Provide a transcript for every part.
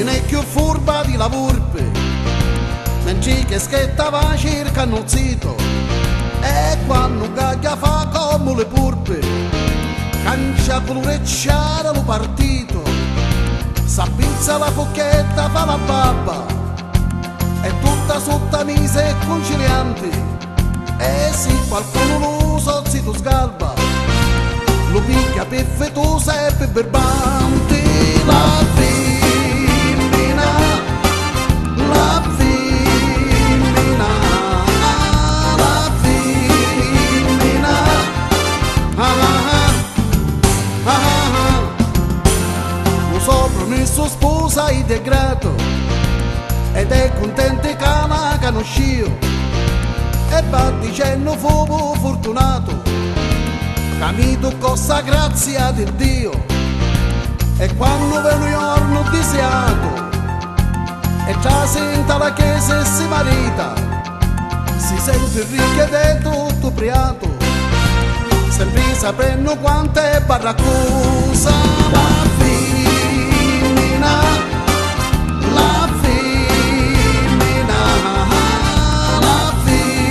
non è più furba di la volpe, mentre che schettava circa non zito, e quando caglia fa come le purpe, cancia colorecciare lo partito, s'abbizza la focchetta, fa la babba, è tutta sottamisa e conciliante, e se qualcuno lo so zito sgalba, lo picchia per fetosa e per berbante. La femmina, la femmina, la femmina, lo sopra messo sposa ed è grato, ed è contento che la conoscio, e va dicendo fuoco fortunato, capito cosa grazia di Dio, e quando viene un giorno disiato e già senta la chiesa e si marita, si sente ricca ed è tutto ubriaco, sempre sapendo quanto è barracosa. La femmina, la femmina, la femmina,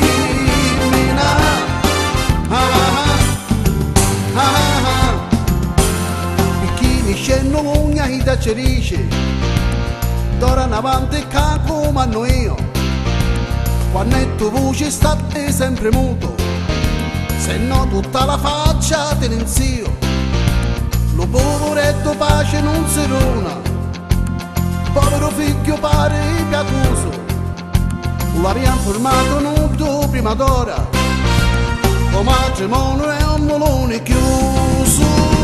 scendo l'ugna e da cerice, d'ora in avanti capo manno io, quando è tua voce state sempre muto, se no tutta la faccia te ne zio, lo poveretto pace non si rona, povero figlio pare piatoso, l'abbiamo formato nudo prima d'ora, come matrimonio è un molone chiuso.